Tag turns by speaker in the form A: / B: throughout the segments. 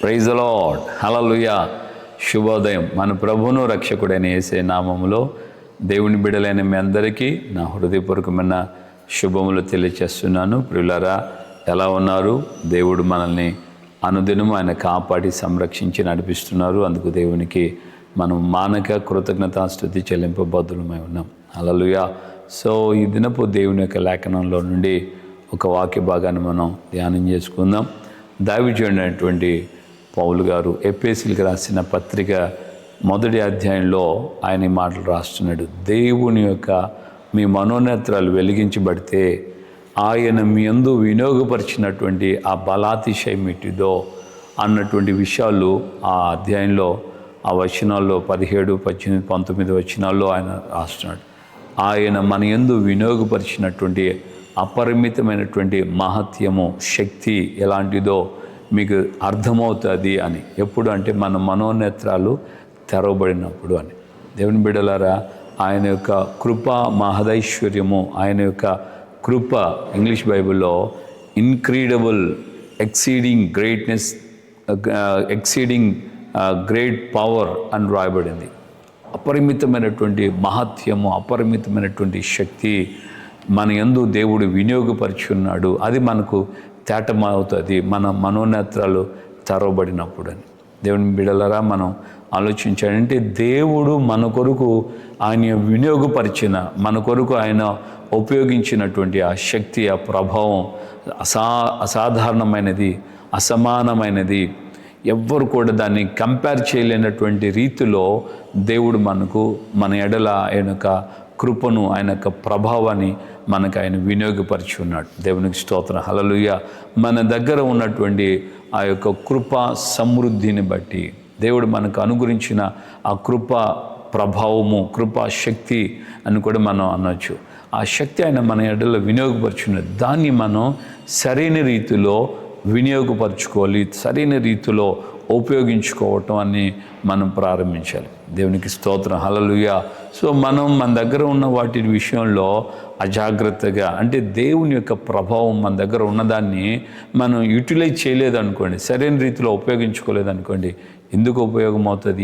A: Praise the lord, హల్లెలూయా. శుభోదయం. మన ప్రభువును రక్షకుడైన యేసే నామములో దేవుని బిడ్డలైన మీ అందరికీ నా హృదయపూర్వకమైన శుభములు తెలియచేస్తున్నాను. ప్రియులారా, ఎలా ఉన్నారు? దేవుడు మనల్ని అనుదినము ఆయన కాపాడి సంరక్షించి నడిపిస్తున్నారు. అందుకు దేవునికి మనం మానక కృతజ్ఞతాస్తుతి చెల్లింపబద్ధులమై ఉన్నాం. హల్లెలూయా. సో ఈ దినపు దేవుని యొక్క లేఖనంలో నుండి ఒక వాక్య భాగాన్ని మనం ధ్యానం చేసుకుందాం. దావీదుడైనటువంటి పౌలు గారు ఎఫెసీయులకు రాసిన పత్రిక 1వ అధ్యాయంలో ఆయన ఈ మాటలు రాస్తున్నాడు. దేవుని యొక్క మీ మనోనేత్రాలు వెలిగించబడితే ఆయన మీ యందు వినియోగపరిచినటువంటి ఆ బలాతిశయం ఎట్టిదో అన్నటువంటి విషయాలు ఆ అధ్యాయంలో ఆ వచనాల్లో 17, 18, 19 వచనాల్లో ఆయన రాస్తున్నాడు. ఆయన మన యందు వినియోగపరిచినటువంటి అపరిమితమైనటువంటి మహత్యము, శక్తి ఎలాంటిదో మీకు అర్థమవుతుంది అని. ఎప్పుడు అంటే మన మనోనేత్రాలు తెరవబడినప్పుడు అని. దేవుని బిడ్డలారా, ఆయన యొక్క కృప మహదైశ్వర్యము, ఆయన యొక్క కృప ఇంగ్లీష్ బైబిల్లో incredible, exceeding greatness, exceeding great power అని రాయబడింది. అపరిమితమైనటువంటి మహత్యము, అపరిమితమైనటువంటి శక్తి మన యందు దేవుడు వినియోగపరిచి ఉన్నాడు. అది మనకు తేటమవుతుంది మన మనోనేత్రాలు తెరవబడినప్పుడు అని. దేవుని బిడ్డలారా, మనం ఆలోచించాలంటే దేవుడు మన కొరకు ఆయన వినియోగపరిచిన, మన కొరకు ఆయన ఉపయోగించినటువంటి ఆ శక్తి, ఆ ప్రభావం అసాధారణమైనది, అసమానమైనది. ఎవ్వరు కూడా దాన్ని కంపేర్ చేయలేనటువంటి రీతిలో దేవుడు మనకు మన ఎడల ఆయన యొక్క కృపను, ఆయన యొక్క ప్రభావాన్ని మనకు ఆయన వినియోగపరిచి ఉన్నాడు. దేవునికి స్తోత్రం, హల్లెలూయా. మన దగ్గర ఉన్నటువంటి ఆ యొక్క కృప సమృద్ధిని బట్టి దేవుడు మనకు అనుగ్రహించిన ఆ కృప ప్రభావము, కృపా శక్తి అని కూడా మనం అనొచ్చు. ఆ శక్తి ఆయన మన ఎడలో వినియోగపరుచున్నది. దాన్ని మనం సరైన రీతిలో వినియోగపరచుకోవాలి, సరైన రీతిలో ఉపయోగించుకోవటం అని మనం ప్రారంభించాలి. దేవునికి స్తోత్రం, హల్లెలూయా. సో మనం మన దగ్గర ఉన్న వాటి విషయంలో అజాగ్రత్తగా, అంటే దేవుని యొక్క ప్రభావం మన దగ్గర ఉన్నదాన్ని మనం యూటిలైజ్ చేయలేదనుకోండి, సరైన రీతిలో ఉపయోగించుకోలేదనుకోండి, ఎందుకు ఉపయోగం అవుతుంది?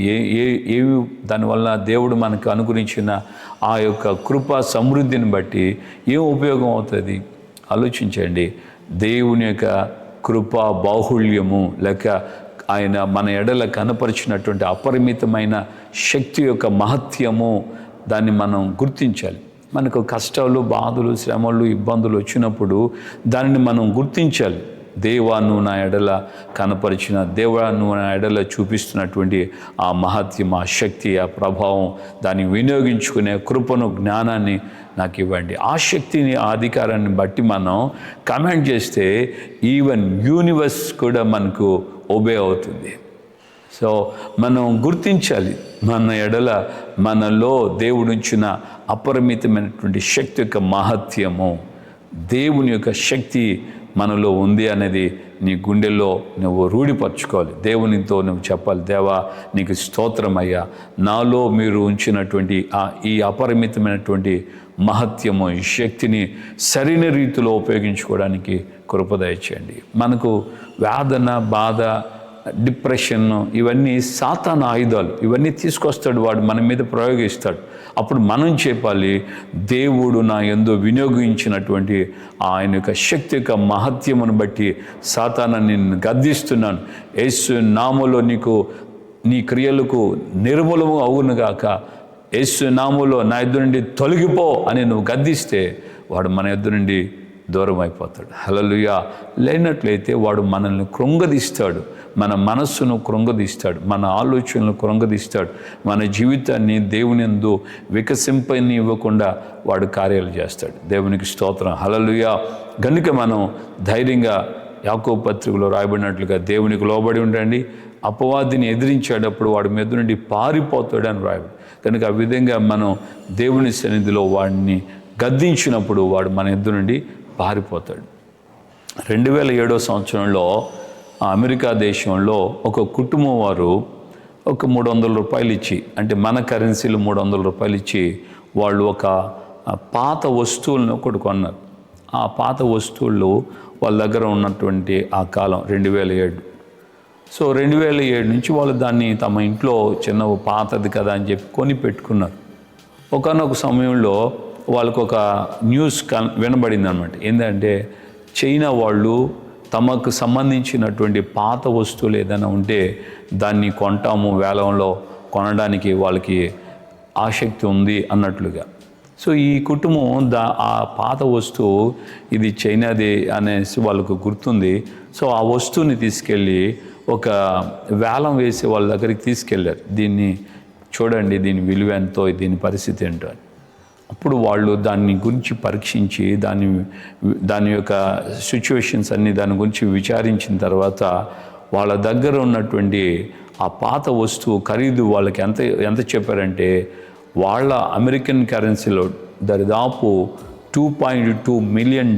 A: ఏవి దానివల్ల దేవుడు మనకు అనుగ్రహించిన ఆ యొక్క కృపా సమృద్ధిని బట్టి ఏం ఉపయోగం అవుతుంది? ఆలోచించండి. దేవుని యొక్క కృపా బాహుళ్యము, లేక ఆయన మన ఎడల కనపరిచినటువంటి అపరిమితమైన శక్తి యొక్క మహత్యము, దాన్ని మనం గుర్తించాలి. మనకు కష్టాలు, బాధలు, శ్రమలు, ఇబ్బందులు వచ్చినప్పుడు దానిని మనం గుర్తించాలి. దేవా, నువ్వు నా ఎడల కనపరిచిన, దేవా నువ్వు నా ఎడల చూపిస్తున్నటువంటి ఆ మహత్యం, ఆ శక్తి, ఆ ప్రభావం, దాన్ని వినియోగించుకునే కృపను, జ్ఞానాన్ని నాకు ఇవ్వండి. ఆ శక్తిని, ఆ అధికారాన్ని బట్టి మనం కమెంట్ చేస్తే ఈవెన్ యూనివర్స్ కూడా మనకు ఒబే అవుతుంది. సో మనం గుర్తించాలి, మన ఎడల మనలో దేవుడుంచిన అపరిమితమైనటువంటి శక్తి యొక్క మహత్యము, దేవుని యొక్క శక్తి మనలో ఉంది అనేది నీ గుండెల్లో నువ్వు రూఢిపరచుకోవాలి. దేవునితో నువ్వు చెప్పాలి, దేవా నీకు స్తోత్రమయ్యా, నాలో మీరు ఉంచినటువంటి ఈ అపరిమితమైనటువంటి మహత్యము, ఈ శక్తిని సరైన రీతిలో ఉపయోగించుకోవడానికి కృప దయచేయండి. మనకు వేదన, బాధ, డిప్రెషన్, ఇవన్నీ సాతాను ఆయుధాలు. ఇవన్నీ తీసుకొస్తాడు వాడు, మన మీద ప్రయోగిస్తాడు. అప్పుడు మనం చెప్పాలి, దేవుడు నా యందు వినియోగించినటువంటి ఆయన యొక్క శక్తి యొక్క మహత్యమును బట్టి సాతానాన్ని నేను గద్దిస్తున్నాను. యేసు నామములో నీ క్రియలకు నిర్మూలము అవునుగాక, యేసు నామములో నా ఎదురు నుండి తొలగిపో అని నువ్వు గద్దిస్తే వాడు మన ఎదురు నుండి దూరం అయిపోతాడు. హల్లెలూయా. లేనట్లయితే వాడు మనల్ని కృంగదీస్తాడు, మన మనస్సును కృంగదీస్తాడు, మన ఆలోచనలు కృంగదీస్తాడు, మన జీవితాన్ని దేవుని యందు వికసింపనివ్వకుండా వాడు కార్యాలు చేస్తాడు. దేవునికి స్తోత్రం, హల్లెలూయా. గనుక మనం ధైర్యంగా యాకోబు పత్రికలో రాయబడినట్లుగా దేవునికి లోబడి ఉండండి. అపవాదిని ఎదిరించేటప్పుడు వాడి మీద నుండి పారిపోతాడు అని రాయబడి. కనుక ఆ విధంగా మనం దేవుని సన్నిధిలో వాడిని గద్దించినప్పుడు వాడు మన ఎదురు నుండి పారిపోతాడు. 2007 సంవత్సరంలో అమెరికా దేశంలో ఒక కుటుంబం వారు ఒక $300 ఇచ్చి, అంటే మన కరెన్సీలు $300 ఇచ్చి వాళ్ళు ఒక పాత వస్తువులను ఒకటి కొన్నారు. ఆ పాత వస్తువులు వాళ్ళ దగ్గర ఉన్నటువంటి ఆ కాలం 2007 సో 2007 నుంచి వాళ్ళు దాన్ని తమ ఇంట్లో చిన్న పాతది కదా అని చెప్పి కొని పెట్టుకున్నారు. ఒకానొక సమయంలో వాళ్ళకు ఒక న్యూస్ వినబడింది అనమాట. ఏంటంటే చైనా వాళ్ళు తమకు సంబంధించినటువంటి పాత వస్తువులు ఏదైనా ఉంటే దాన్ని కొంటాము, వేలంలో కొనడానికి వాళ్ళకి ఆసక్తి ఉంది అన్నట్లుగా. సో ఈ కుటుంబం ఆ పాత వస్తువు ఇది చైనాది అనేసి వాళ్ళకు గుర్తుంది. సో ఆ వస్తువుని తీసుకెళ్ళి ఒక వేలం వేసి వాళ్ళ దగ్గరికి తీసుకెళ్ళారు. దీన్ని చూడండి, దీని విలువ ఎంతో, దీని పరిస్థితి ఏంటో అని. అప్పుడు వాళ్ళు దాన్ని గురించి పరీక్షించి దాని యొక్క సిచ్యువేషన్స్ అన్నీ దాని గురించి విచారించిన తర్వాత వాళ్ళ దగ్గర ఉన్నటువంటి ఆ పాత వస్తువు ఖరీదు వాళ్ళకి ఎంత చెప్పారంటే, వాళ్ళ అమెరికన్ కరెన్సీలో దరిదాపు $2.2 మిలియన్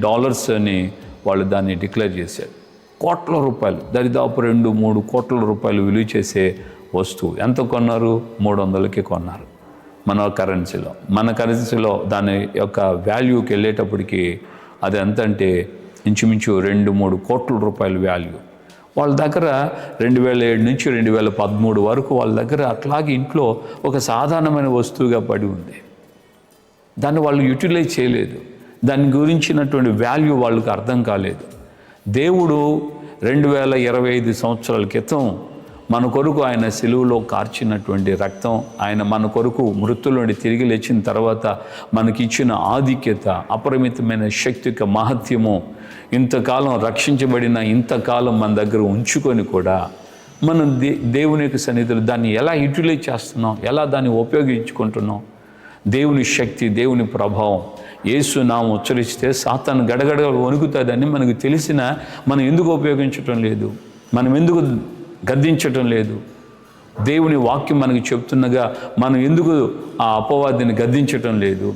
A: అని వాళ్ళు దాన్ని డిక్లేర్ చేశారు. కోట్ల రూపాయలు, దరిదాపు 2-3 కోట్ల రూపాయలు విలువ చేసే వస్తువు. ఎంత కొన్నారు? 300కి కొన్నారు మన కరెన్సీలో. దాని యొక్క వాల్యూకి వెళ్ళేటప్పటికి అది ఎంత అంటే ఇంచుమించు 2-3 కోట్ల రూపాయల వాల్యూ. వాళ్ళ దగ్గర 2007 నుంచి 2013 వరకు వాళ్ళ దగ్గర అట్లాగే ఇంట్లో ఒక సాధారణమైన వస్తువుగా పడి ఉంది. దాన్ని వాళ్ళు యూటిలైజ్ చేయలేదు. దాని గురించినటువంటి వాల్యూ వాళ్ళకి అర్థం కాలేదు. దేవుడు 2025 సంవత్సరాల క్రితం మన కొరకు ఆయన సిలువలో కార్చినటువంటి రక్తం, ఆయన మన కొరకు మృతుల నుండి తిరిగి లేచిన తర్వాత మనకిచ్చిన ఆధిక్యత, అపరిమితమైన శక్తి యొక్క మహత్యము, ఇంతకాలం రక్షించబడిన ఇంతకాలం మన దగ్గర ఉంచుకొని కూడా మనం దేవుని యొక్క సన్నిధిలో దాన్ని ఎలా యూటిలైజ్ చేస్తున్నాం, ఎలా దాన్ని ఉపయోగించుకుంటున్నాం. దేవుని శక్తి, దేవుని ప్రభావం. యేసు నామం ఉచ్చరిస్తే సాతాను గడగడ వణుకుతుందని మనకు తెలిసిన మనం ఎందుకు ఉపయోగించటం లేదు? మనం ఎందుకు గద్దించటం లేదు? దేవుని వాక్యం మనకి చెప్తున్నగా మనం ఎందుకు ఆ అపవాదిని గద్దించటం లేదు?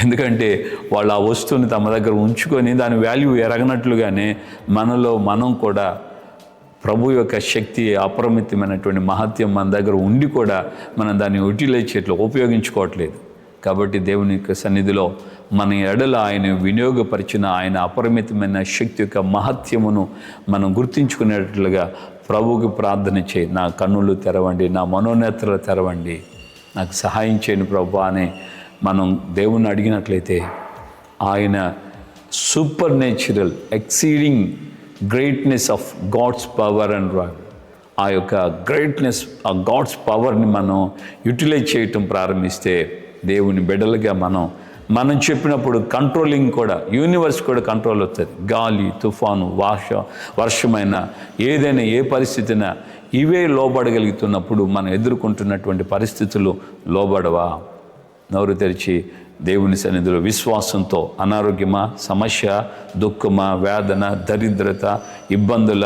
A: ఎందుకంటే వాళ్ళు ఆ వస్తువుని తమ దగ్గర ఉంచుకొని దాని వాల్యూ ఎరగనట్లుగానే మనలో మనం కూడా ప్రభు యొక్క శక్తి, అపరిమితమైనటువంటి మహత్యం మన దగ్గర ఉండి కూడా మనం దాన్ని యూటిలైజ్ చేయట్లేదు, ఉపయోగించుకోవట్లేదు. కాబట్టి దేవుని యొక్క సన్నిధిలో మన ఎడల ఆయన వినియోగపరిచిన ఆయన అపరిమితమైన శక్తి యొక్క మహత్యమును మనం గుర్తించుకునేటట్లుగా ప్రభువుకి ప్రార్థన చేయి. నా కన్నులు తెరవండి, నా మనోనేత్రాలు తెరవండి, నాకు సహాయం చేయని ప్రభు అని మనం దేవుణ్ణి అడిగినట్లయితే ఆయన supernatural exceeding greatness of God's power and రాడ్, ఆ యొక్క గ్రేట్నెస్, ఆ గాడ్స్ పవర్ని మనం యూటిలైజ్ చేయటం ప్రారంభిస్తే దేవుని బిడ్డలుగా మనం చెప్పినప్పుడు కంట్రోలింగ్ కూడా, యూనివర్స్ కూడా కంట్రోల్ వస్తుంది. గాలి, తుఫాను, వర్షమైన ఏదైనా ఏ పరిస్థితినా ఇవే లోబడగలుగుతున్నప్పుడు మనం ఎదుర్కొంటున్నటువంటి పరిస్థితులు లోబడవా? నోరు తెరిచి దేవుని సన్నిధిలో విశ్వాసంతో, అనారోగ్యమా, సమస్య, దుఃఖమా, వేదన, దరిద్రత, ఇబ్బందుల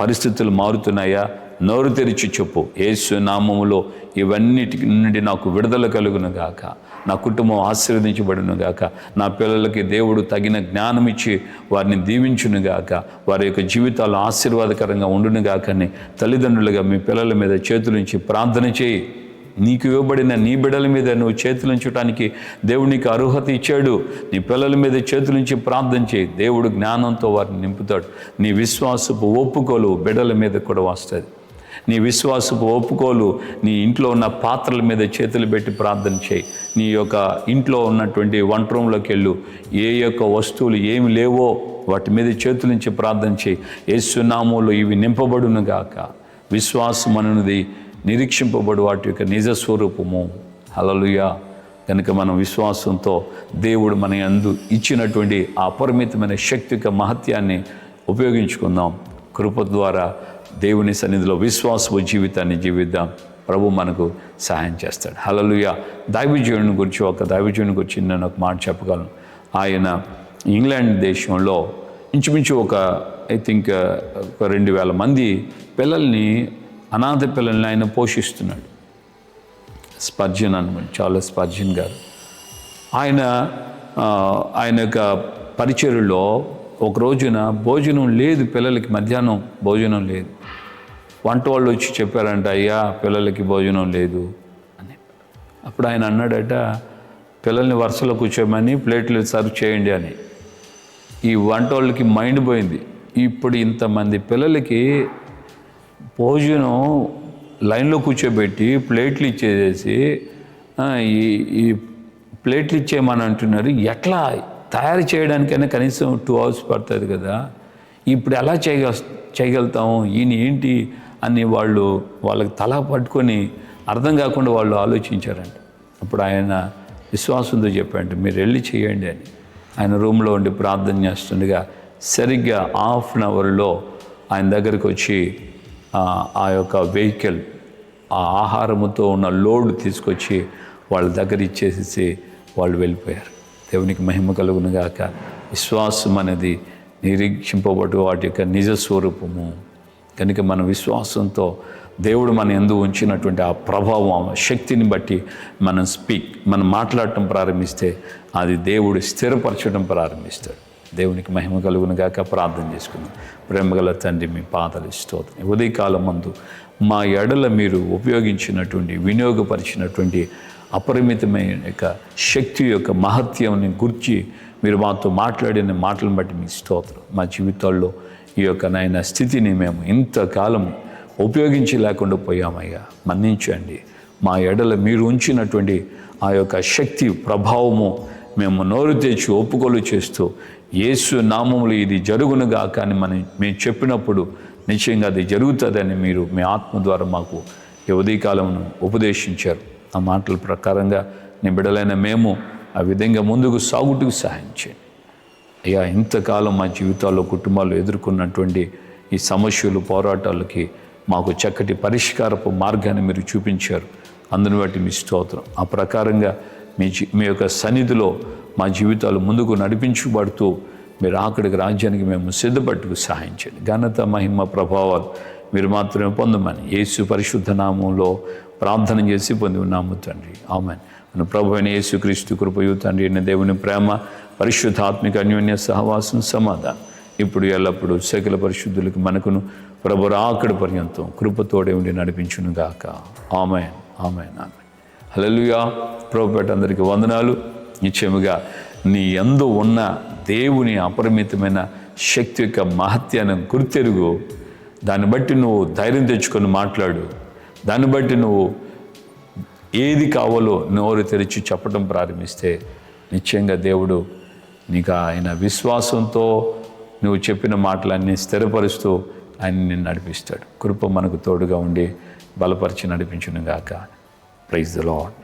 A: పరిస్థితులు మారుతున్నాయా? నోరు తెరిచి చెప్పు, యేసు నామములో ఇవన్నిటి నుండి నాకు విడుదల కలుగును గాక, నా కుటుంబం ఆశీర్వదించబడును గాక, నా పిల్లలకి దేవుడు తగిన జ్ఞానం ఇచ్చి వారిని దీవించును గాక, వారి యొక్క జీవితాలు ఆశీర్వాదకరంగా ఉండును గాక అని తల్లిదండ్రులుగా మీ పిల్లల మీద చేతులుంచి ప్రార్థన చేయి. నీకు ఇవ్వబడిన నీ బిడ్డల మీద నువ్వు చేతులుంచడానికి దేవుడు నీకు అర్హత ఇచ్చాడు. నీ పిల్లల మీద చేతులుంచి ప్రార్థన చేయి. దేవుడు జ్ఞానంతో వారిని నింపుతాడు. నీ విశ్వాసపు ఒప్పుకోలు బిడ్డల మీద కూడా వస్తుంది. నీ విశ్వాసపు ఒప్పుకోలు నీ ఇంట్లో ఉన్న పాత్రల మీద చేతులు పెట్టి ప్రార్థన చేయి. నీ యొక్క ఇంట్లో ఉన్నటువంటి వంట రూమ్లోకి వెళ్ళు, ఏ యొక్క వస్తువులు ఏమి లేవో వాటి మీద చేతులుంచి ప్రార్థన చేయి. యేసు నామములో ఇవి నింపబడును గాక. విశ్వాసం అనున్నది నిరీక్షింపబడు వాటి యొక్క నిజ స్వరూపము. హల్లెలూయా. కనుక మనం విశ్వాసంతో దేవుడు మన యందు ఇచ్చినటువంటి ఆ అపరిమితమైన శక్తి యొక్క మహత్యాన్ని ఉపయోగించుకుందాం. కృప ద్వారా దేవుని సన్నిధిలో విశ్వాసపు జీవితాన్ని జీవిద్దాం. ప్రభు మనకు సహాయం చేస్తాడు. హల్లెలూయా. దైవజనుని గురించి నేను ఒక మాట చెప్పగలను. ఆయన ఇంగ్లాండ్ దేశంలో ఇంచుమించు ఐ థింక్ 2,000 మంది పిల్లల్ని, అనాథ పిల్లల్ని ఆయన పోషిస్తున్నాడు. స్పర్జన్ అనమాట, చార్లెస్ స్పర్జన్ గారు. ఆయన యొక్క పరిచర్యలో ఒక రోజున భోజనం లేదు పిల్లలకి, మధ్యాహ్నం భోజనం లేదు. వంట వాళ్ళు వచ్చి చెప్పారంట, అయ్యా పిల్లలకి భోజనం లేదు అని. అప్పుడు ఆయన అన్నాడట, పిల్లల్ని వరుసలో కూర్చోమని ప్లేట్లు సర్వ్ చేయండి అని. ఈ వంట వాళ్ళకి మైండ్ పోయింది. ఇప్పుడు ఇంతమంది పిల్లలకి భోజనం లైన్లో కూర్చోబెట్టి ప్లేట్లు ఇచ్చేసేసి ఈ ప్లేట్లు ఇచ్చేయమని అంటున్నారు. ఎట్లా తయారు చేయడానికైనా కనీసం 2 hours పడుతుంది కదా, ఇప్పుడు ఎలా చేయగలుగుతాము, ఈయన ఏంటి అని వాళ్ళకి తల పట్టుకొని అర్థం కాకుండా వాళ్ళు ఆలోచించారంట. అప్పుడు ఆయన విశ్వాసంతో చెప్పాడు, మీరు వెళ్ళి చేయండి అని. ఆయన రూమ్లో ఉండి ప్రార్థన చేస్తుండగా సరిగ్గా 1/2 hourలో ఆయన దగ్గరికి వచ్చి ఆ యొక్క వెహికల్ ఆ ఆహారముతో ఉన్న లోడ్ తీసుకొచ్చి వాళ్ళ దగ్గర ఇచ్చేసి వాళ్ళు వెళ్ళిపోయారు. దేవునికి మహిమ కలుగును గాక. విశ్వాసం అనేది నిరీక్షింపబడు వాటి యొక్క నిజ స్వరూపము కనుక మన విశ్వాసంతో దేవుడు మన యందు ఉంచినటువంటి ఆ ప్రభావం, శక్తిని బట్టి మనం మాట్లాడటం ప్రారంభిస్తే అది దేవుడు స్థిరపరచడం ప్రారంభిస్తాడు. దేవునికి మహిమ కలుగును గాక. ప్రార్థన చేసుకున్నాం. ప్రేమగల తండ్రి, మీ పాదాలు స్తోత్రం. ఉదయకాలం మందు మా ఎడల మీరు ఉపయోగించినటువంటి వినియోగపరిచినటువంటి అపరిమితమైన యొక్క శక్తి యొక్క మహత్యాన్ని గురించి మీరు మాతో మాట్లాడిన మాటలను బట్టి మీకు స్తోత్రం. మా జీవితాల్లో ఈ యొక్క నాయన స్థితిని మేము ఇంతకాలం ఉపయోగించలేకుండా పోయామయ్యా, మన్నించండి. మా ఎడల మీరు ఉంచినటువంటి ఆ యొక్క శక్తి ప్రభావము మేము నోరు తెచ్చి ఒప్పుకోలు చేస్తూ యేసు నామములు ఇది జరుగునుగా కానీ మేము చెప్పినప్పుడు నిశ్చయంగా అది జరుగుతుందని మీరు మీ ఆత్మ ద్వారా మాకు ఈ ఉదయకాలమును ఉపదేశించారు. ఆ మాటల ప్రకారంగా నీ బిడ్డలైన మేము ఆ విధంగా ముందుకు సాగుటకు సహాయం చేయండి అయ్యా. ఇంతకాలం మా జీవితాల్లో కుటుంబాలు ఎదుర్కొన్నటువంటి ఈ సమస్యలు పోరాటాలకి మాకు చక్కటి పరిష్కారపు మార్గాన్ని మీరు చూపించారు. అందుని బట్టి మీ స్తోత్రం. ఆ ప్రకారంగా మీ యొక్క సన్నిధిలో మా జీవితాలు ముందుకు నడిపించబడుతూ మీరు ఆఖరికి రాజ్యానికి మేము సిద్ధపట్టుకు సహాయం చేయండి. ఘనత మహిమ ప్రభావాలు మీరు మాత్రమే పొందమని యేసు పరిశుద్ధ నామంలో ప్రార్థన చేసి పొంది ఉన్నాము తండ్రి, ఆమేన్. మన ప్రభు అయిన యేసుక్రీస్తు కృపయు తండ్రి అయిన దేవుని ప్రేమ, పరిశుద్ధాత్మిక అన్యోన్య సహవాసం, సమాధానం ఇప్పుడు ఎల్లప్పుడూ సకల పరిశుద్ధులకు మనకును ప్రభు రాకడ పర్యంతం కృపతోడే ఉండి నడిపించును గాక. ఆమేన్, ఆమేన్, ఆమేన్. హల్లెలూయా. ప్రభుపేట అందరికీ వందనాలు. నిశ్చయముగా నీ యందు ఉన్న దేవుని అపరిమితమైన శక్తి యొక్క మహత్యాన్ని గుర్తెరుగు. దాన్ని బట్టి నువ్వు ధైర్యం తెచ్చుకొని మాట్లాడు. దాన్ని బట్టి నువ్వు ఏది కావాలో నోరు తెరిచి చెప్పడం ప్రారంభిస్తే నిశ్చయంగా దేవుడు నీకు ఆయన విశ్వాసంతో నువ్వు చెప్పిన మాటలన్నీ స్థిరపరుస్తూ ఆయన నిన్ను నడిపిస్తాడు. కృప మనకు తోడుగా ఉండి బలపరిచి నడిపించును గాక. Praise the lord.